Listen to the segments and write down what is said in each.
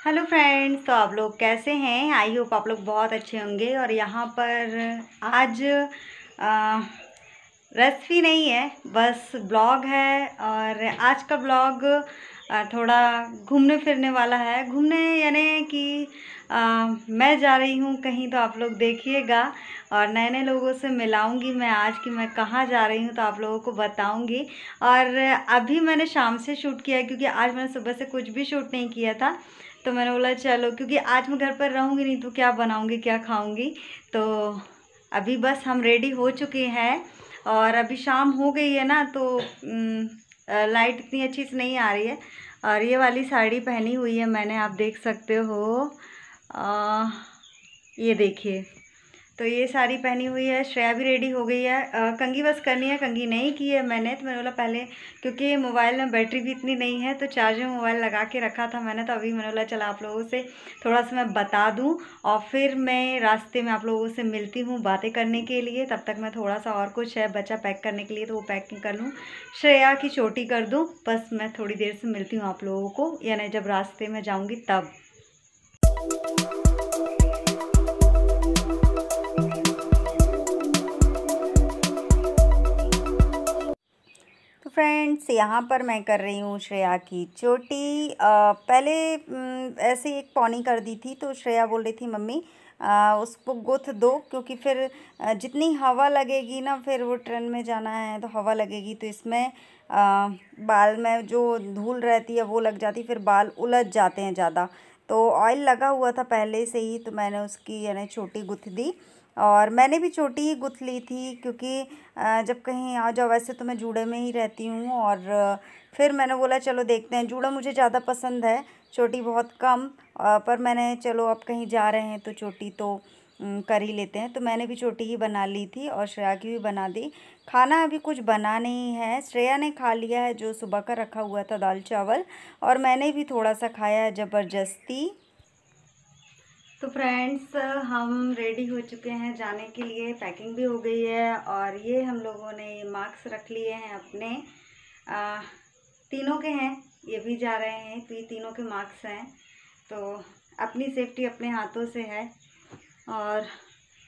Hello friends, तो आप लोग कैसे हैं। आई होप आप लोग बहुत अच्छे होंगे। और यहाँ पर आज रेसिपी नहीं है, बस ब्लॉग है। और आज का ब्लॉग थोड़ा घूमने फिरने वाला है। घूमने यानी कि मैं जा रही हूँ कहीं, तो आप लोग देखिएगा। और नए नए लोगों से मिलाऊंगी मैं आज कि मैं कहाँ जा रही हूँ, तो आप लोगों को बताऊंगी। और अभी मैंने शाम से शूट किया है, क्योंकि आज मैंने सुबह से कुछ भी शूट नहीं किया था। तो मैंने बोला चलो, क्योंकि आज मैं घर पर रहूँगी नहीं तो क्या बनाऊँगी, क्या खाऊँगी। तो अभी बस हम रेडी हो चुके हैं। और अभी शाम हो गई है ना, तो लाइट इतनी अच्छी से नहीं आ रही है। और ये वाली साड़ी पहनी हुई है मैंने, आप देख सकते हो। ये देखिए, तो ये साड़ी पहनी हुई है। श्रेया भी रेडी हो गई है। कंघी बस करनी है, कंघी नहीं की है मैंने। तो मैंने बोला पहले, क्योंकि मोबाइल में बैटरी भी इतनी नहीं है, तो चार्जर में मोबाइल लगा के रखा था मैंने। तो अभी मैंने बोला चला आप लोगों से थोड़ा सा मैं बता दूं, और फिर मैं रास्ते में आप लोगों से मिलती हूँ बातें करने के लिए। तब तक मैं थोड़ा सा और कुछ है बचा पैक करने के लिए, तो वो पैकिंग कर लूँ, श्रेया की चोटी कर दूँ। बस मैं थोड़ी देर से मिलती हूँ आप लोगों को, यानी जब रास्ते में जाऊँगी तब। तो फ्रेंड्स, यहाँ पर मैं कर रही हूँ श्रेया की चोटी। पहले ऐसे ही एक पौनी कर दी थी, तो श्रेया बोल रही थी मम्मी उसको गुथ दो, क्योंकि फिर जितनी हवा लगेगी ना, फिर वो ट्रेन में जाना है तो हवा लगेगी, तो इसमें बाल में जो धूल रहती है वो लग जाती, फिर बाल उलझ जाते हैं ज़्यादा। तो ऑयल लगा हुआ था पहले से ही, तो मैंने उसकी यानी चोटी गुथ दी। और मैंने भी चोटी ही गुथ ली थी, क्योंकि जब कहीं आ जाओ, वैसे तो मैं जूड़े में ही रहती हूँ। और फिर मैंने बोला चलो देखते हैं, जूड़ा मुझे ज़्यादा पसंद है, चोटी बहुत कम। पर मैंने चलो अब कहीं जा रहे हैं तो चोटी तो कर ही लेते हैं। तो मैंने भी चोटी ही बना ली थी, और श्रेया की भी बना दी। खाना अभी कुछ बना नहीं है, श्रेया ने खा लिया है जो सुबह का रखा हुआ था दाल चावल, और मैंने भी थोड़ा सा खाया है ज़बरदस्ती। तो फ्रेंड्स, हम रेडी हो चुके हैं जाने के लिए, पैकिंग भी हो गई है। और ये हम लोगों ने मार्क्स रख लिए हैं अपने, तीनों के हैं, ये भी जा रहे हैं, तो ये तीनों के मार्क्स हैं। तो अपनी सेफ्टी अपने हाथों से है। और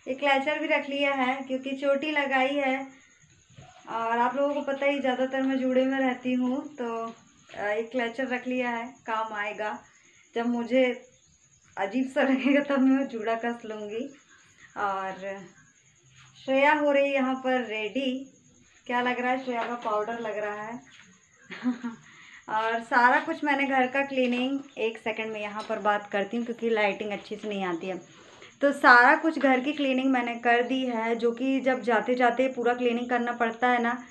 एक क्लैचर भी रख लिया है, क्योंकि चोटी लगाई है। और आप लोगों को पता ही, ज़्यादातर मैं जूड़े में रहती हूँ, तो एक क्लैचर रख लिया है, काम आएगा। जब मुझे अजीब सा लगेगा तब मैं जूड़ा कस लूँगी। और श्रेया हो रही है यहाँ पर रेडी। क्या लग रहा है, श्रेया का पाउडर लग रहा है। और सारा कुछ मैंने घर का क्लीनिंग, एक सेकंड में यहाँ पर बात करती हूँ, क्योंकि लाइटिंग अच्छी से नहीं आती है। तो सारा कुछ घर की क्लीनिंग मैंने कर दी है, जो कि जब जाते जाते पूरा क्लीनिंग करना पड़ता है ना।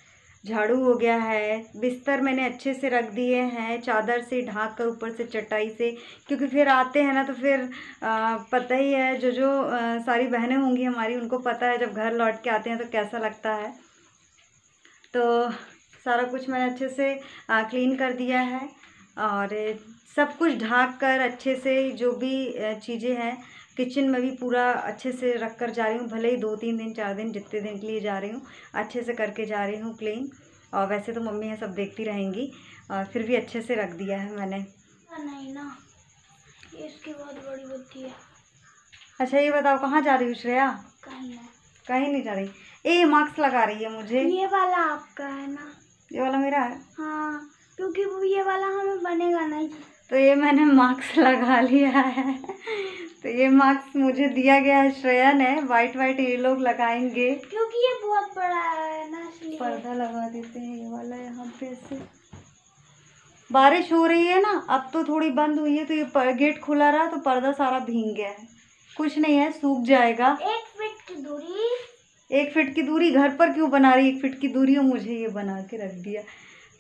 झाड़ू हो गया है, बिस्तर मैंने अच्छे से रख दिए हैं, चादर से ढाँक कर, ऊपर से चटाई से, क्योंकि फिर आते हैं ना तो फिर पता ही है, जो जो सारी बहनें होंगी हमारी, उनको पता है जब घर लौट के आते हैं तो कैसा लगता है। तो सारा कुछ मैंने अच्छे से क्लीन कर दिया है। और सब कुछ ढाँक कर अच्छे से, जो भी चीज़ें हैं किचन में भी पूरा अच्छे से रख कर जा रही हूँ। भले ही 2-3 दिन 4 दिन जितने दिन के लिए जा रही हूँ, अच्छे से करके जा रही हूँ क्लीन। और वैसे तो मम्मी है, सब देखती रहेंगी, और फिर भी अच्छे से रख दिया है मैंने। नहीं ना, ये इसकी बहुत बड़ी बुद्धि है। अच्छा ये बताओ, कहाँ जा रही हो श्रेया। कहीं नहीं, कहीं नहीं जा रही। ए मास्क लगा रही है मुझे। ये वाला आपका है ना। ये वाला मेरा है। हाँ, क्योंकि वो ये वाला हमें बनेगा नहीं। तो ये मैंने मास्क लगा लिया है। तो ये मास्क मुझे दिया गया है श्रेया ने, वाइट वाइट ये लोग लगाएंगे, क्योंकि ये बहुत बड़ा है ना, इसलिए पर्दा लगा देते हैं ये वाला यहाँ पे से। बारिश हो रही है ना, अब तो थोड़ी बंद हुई है, तो ये गेट खुला रहा तो पर्दा सारा भीग गया है। कुछ नहीं है, सूख जाएगा। 1 फीट की दूरी। 1 फीट की दूरी घर पर क्यों बना रही, 1 फीट की दूरी हो, मुझे ये बना के रख दिया।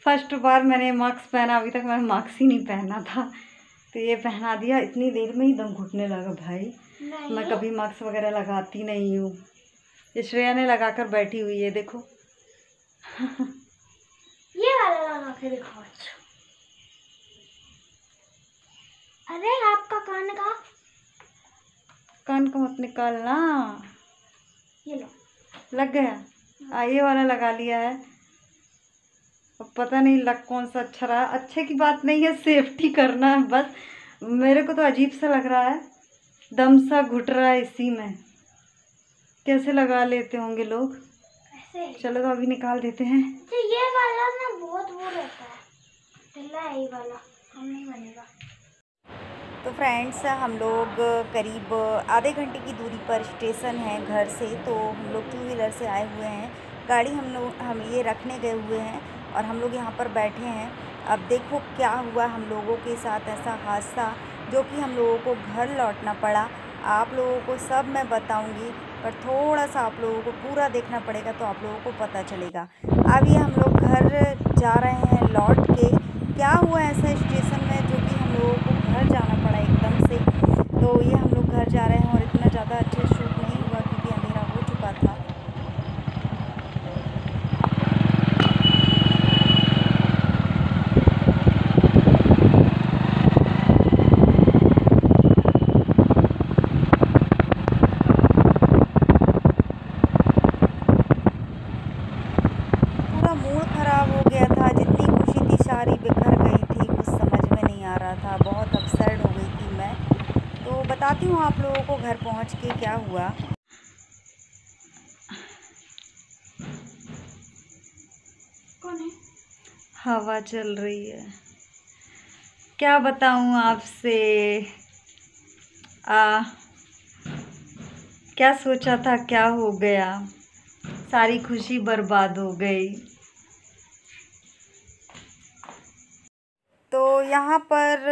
फर्स्ट बार मैंने मास्क पहना, अभी तक मैंने मास्क ही नहीं पहना था, तो ये पहना दिया। इतनी देर में ही दम घुटने लगा भाई। मैं कभी मास्क वगैरह लगाती नहीं हूँ। ये श्रेया ने लगा कर बैठी हुई है, देखो। ये वाला लगा के दिखाओ। अच्छा, अरे आपका कान का, कान को मत निकालना। ये लो, लग गया। ये वाला लगा लिया है। अब पता नहीं लग कौन सा अच्छा रहा। अच्छे की बात नहीं है, सेफ्टी करना है बस। मेरे को तो अजीब सा लग रहा है, दम सा घुट रहा है इसी में। कैसे लगा लेते होंगे लोग। ऐसे चलो तो अभी निकाल देते हैं। तो ये वाला ना बहुत वो रहता है, ढीला है ये वाला, हम नहीं बनेगा। तो फ्रेंड्स, हम लोग करीब आधे घंटे की दूरी पर स्टेशन है घर से, तो हम लोग 2 व्हीलर से आए हुए हैं। गाड़ी हम ये रखने गए हुए हैं और हम लोग यहाँ पर बैठे हैं। अब देखो क्या हुआ हम लोगों के साथ, ऐसा हादसा जो कि हम लोगों को घर लौटना पड़ा। आप लोगों को सब मैं बताऊंगी, पर थोड़ा सा आप लोगों को पूरा देखना पड़ेगा तो आप लोगों को पता चलेगा। अब ये हम लोग घर जा रहे हैं लौट के। क्या हुआ ऐसा स्टेशन में जो कि हम लोगों को घर जाना पड़ा एकदम से। तो ये हम लोग घर जा रहे हैं और इतना ज़्यादा अच्छे शूट नहीं हुआ क्योंकि अंधेरा हो चुका था। पूरा मूड ख़राब हो गया था, जितनी खुशी थी सारी बिखर गई थी, कुछ समझ में नहीं आ रहा था, बहुत अपसेट हो गई थी मैं। तो बताती हूँ आप लोगों को घर पहुँच के क्या हुआ। कौन है? हवा चल रही है, क्या बताऊँ आपसे। क्या सोचा था क्या हो गया, सारी खुशी बर्बाद हो गई। तो यहाँ पर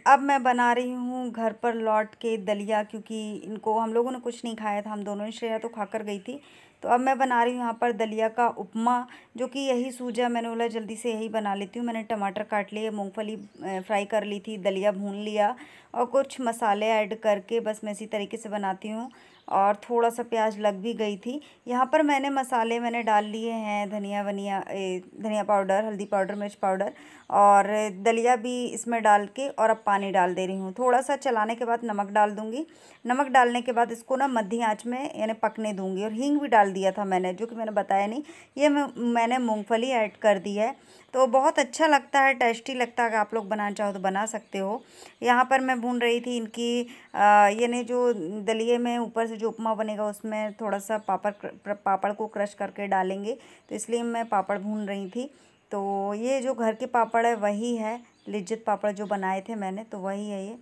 अब मैं बना रही हूँ घर पर लौट के दलिया, क्योंकि इनको हम लोगों ने कुछ नहीं खाया था, हम दोनों ही, श्रेया तो खाकर गई थी। तो अब मैं बना रही हूँ यहाँ पर दलिया का उपमा, जो कि यही सूझा। मैंने बोला जल्दी से यही बना लेती हूँ। मैंने टमाटर काट लिए, मूंगफली फ्राई कर ली थी, दलिया भून लिया और कुछ मसाले ऐड करके बस मैं इसी तरीके से बनाती हूँ। और थोड़ा सा प्याज लग भी गई थी। यहाँ पर मैंने डाल लिए हैं धनिया पाउडर, हल्दी पाउडर, मिर्च पाउडर और दलिया भी इसमें डाल के, और अब पानी डाल दे रही हूँ। थोड़ा सा चलाने के बाद नमक डाल दूँगी। नमक डालने के बाद इसको ना मध्य आंच में यानी पकने दूँगी। और हींग भी डाल दिया था मैंने, जो कि मैंने बताया नहीं। ये मैंने मूंगफली ऐड कर दी है, तो बहुत अच्छा लगता है, टेस्टी लगता है। अगर आप लोग बनाना चाहो तो बना सकते हो। यहाँ पर मैं भून रही थी इनकी यानी जो दलिये में ऊपर से जो उपमा बनेगा उसमें थोड़ा सा पापड़ को क्रश करके डालेंगे, तो इसलिए मैं पापड़ भून रही थी। तो ये जो घर के पापड़ है वही है, लिज्जत पापड़ जो बनाए थे मैंने, तो वही है ये।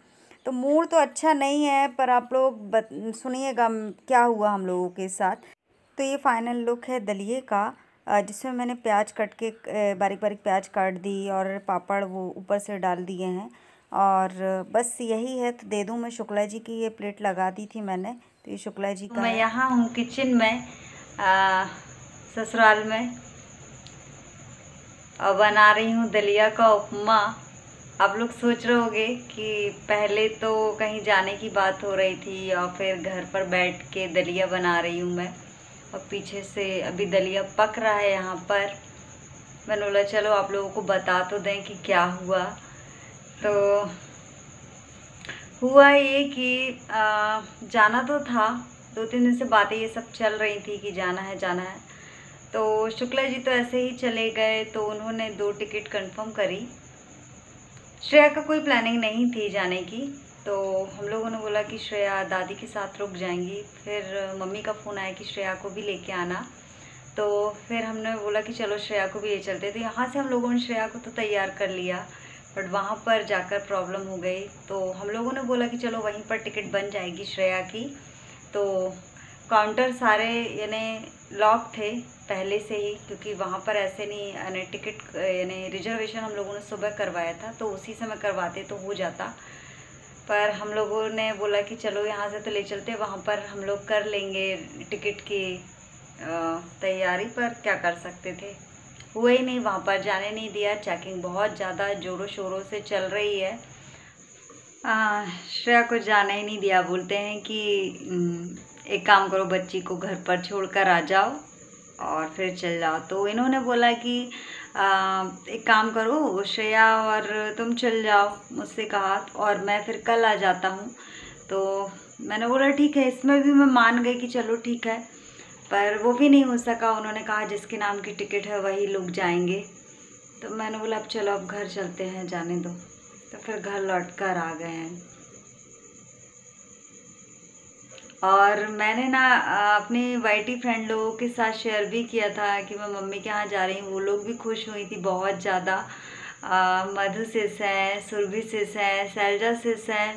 तो मूड तो अच्छा नहीं है, पर आप लोग सुनिएगा क्या हुआ हम लोगों के साथ। तो ये फाइनल लुक है दलिये का, जिसमें मैंने प्याज कट के बारीक बारीक प्याज काट दी और पापड़ वो ऊपर से डाल दिए हैं। और बस यही है। तो दे दूँ मैं शुक्ला जी की, ये प्लेट लगा दी थी मैंने, तो ये शुक्ला जी का मैं यहाँ हूँ किचन में, ससुराल में, और बना रही हूँ दलिया का उपमा। आप लोग सोच रहे होंगे कि पहले तो कहीं जाने की बात हो रही थी और फिर घर पर बैठ के दलिया बना रही हूँ मैं, और पीछे से अभी दलिया पक रहा है यहाँ पर। मैंने बोला चलो आप लोगों को बता तो दें कि क्या हुआ। तो हुआ ये कि जाना तो था, 2-3 दिन से बातें ये सब चल रही थी कि जाना है जाना है। तो शुक्ला जी तो ऐसे ही चले गए, तो उन्होंने 2 टिकट कंफर्म करी। श्रेया का कोई प्लानिंग नहीं थी जाने की, तो हम लोगों ने बोला कि श्रेया दादी के साथ रुक जाएंगी। फिर मम्मी का फ़ोन आया कि श्रेया को भी लेके आना, तो फिर हमने बोला कि चलो श्रेया को भी ले चलते। तो यहाँ से हम लोगों ने श्रेया को तो तैयार कर लिया, बट वहाँ पर जाकर प्रॉब्लम हो गई। तो हम लोगों ने बोला कि चलो वहीं पर टिकट बन जाएगी श्रेया की। तो काउंटर सारे यानी लॉक थे पहले से ही, क्योंकि वहाँ पर ऐसे नहीं यानी टिकट यानी रिजर्वेशन हम लोगों ने सुबह करवाया था, तो उसी समय करवाते तो हो जाता। पर हम लोगों ने बोला कि चलो यहाँ से तो ले चलते, वहाँ पर हम लोग कर लेंगे टिकट की तैयारी। पर क्या कर सकते थे, हुए ही नहीं, वहाँ पर जाने नहीं दिया। चेकिंग बहुत ज़्यादा ज़ोरों शोरों से चल रही है। श्रेया को जाने ही नहीं दिया। बोलते हैं कि एक काम करो, बच्ची को घर पर छोड़कर आ जाओ और फिर चल जाओ। तो इन्होंने बोला कि एक काम करो श्रेया और तुम चल जाओ, मुझसे कहा, और मैं फिर कल आ जाता हूँ। तो मैंने बोला ठीक है, इसमें भी मैं मान गई कि चलो ठीक है, पर वो भी नहीं हो सका। उन्होंने कहा जिसके नाम की टिकट है वही लोग जाएंगे। तो मैंने बोला अब चलो अब घर चलते हैं, जाने दो। तो फिर घर लौट कर आ गए हैं। और मैंने ना अपनी वाईटी फ्रेंड लोगों के साथ शेयर भी किया था कि मैं मम्मी के यहाँ जा रही हूँ। वो लोग भी खुश हुई थी बहुत ज़्यादा। मधु सिस हैं, सुरभि सिस हैं, शैलजा सिस हैं,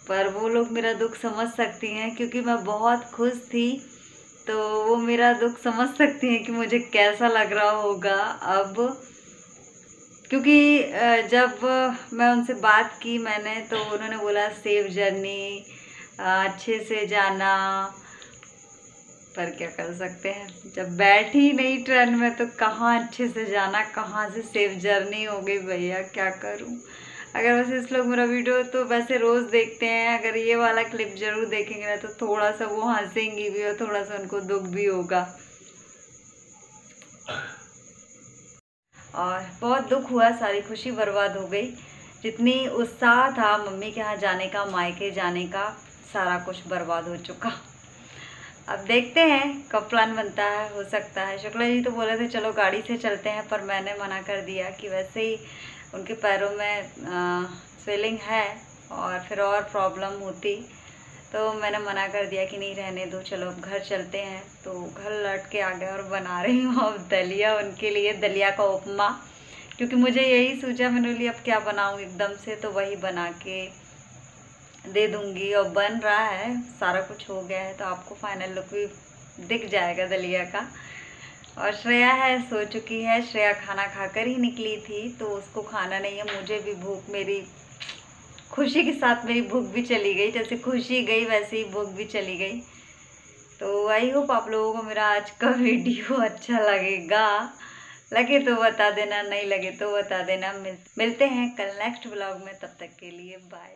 पर वो लोग मेरा दुख समझ सकती हैं क्योंकि मैं बहुत खुश थी, तो वो मेरा दुख समझ सकती हैं कि मुझे कैसा लग रहा होगा अब। क्योंकि जब मैं उनसे बात की मैंने, तो उन्होंने बोला सेफ जर्नी, अच्छे से जाना। पर क्या कर सकते हैं, जब बैठी ही नहीं ट्रेन में तो कहाँ अच्छे से जाना, कहाँ से सेफ जर्नी हो गई भैया, क्या करूं। अगर वैसे इस लोग मेरा वीडियो तो वैसे रोज़ देखते हैं, अगर ये वाला क्लिप ज़रूर देखेंगे ना तो थोड़ा सा वो हंसेंगी भी और थोड़ा सा उनको दुख भी होगा। और बहुत दुख हुआ, सारी खुशी बर्बाद हो गई। जितनी उत्साह था मम्मी के यहाँ जाने का, मायके जाने का, सारा कुछ बर्बाद हो चुका। अब देखते हैं कब प्लान बनता है, हो सकता है। शुक्ला जी तो बोले थे चलो गाड़ी से चलते हैं, पर मैंने मना कर दिया कि वैसे ही उनके पैरों में स्वेलिंग है और फिर और प्रॉब्लम होती, तो मैंने मना कर दिया कि नहीं रहने दो, चलो अब घर चलते हैं। तो घर लौट के आ गए और बना रही हूँ अब दलिया उनके लिए, दलिया का उपमा। क्योंकि मुझे यही सूझा, मैंने बोली अब क्या बनाऊँ एकदम से, तो वही बना के दे दूँगी। और बन रहा है, सारा कुछ हो गया है, तो आपको फाइनल लुक भी दिख जाएगा दलिया का। और श्रेया है, सो चुकी है। श्रेया खाना खाकर ही निकली थी, तो उसको खाना नहीं है। मुझे भी भूख, मेरी खुशी के साथ मेरी भूख भी चली गई। जैसे खुशी गई वैसे ही भूख भी चली गई। तो आई होप आप लोगों को मेरा आज का वीडियो अच्छा लगेगा। लगे तो बता देना, नहीं लगे तो बता देना। मिलते हैं कल नेक्स्ट व्लॉग में, तब तक के लिए बाय।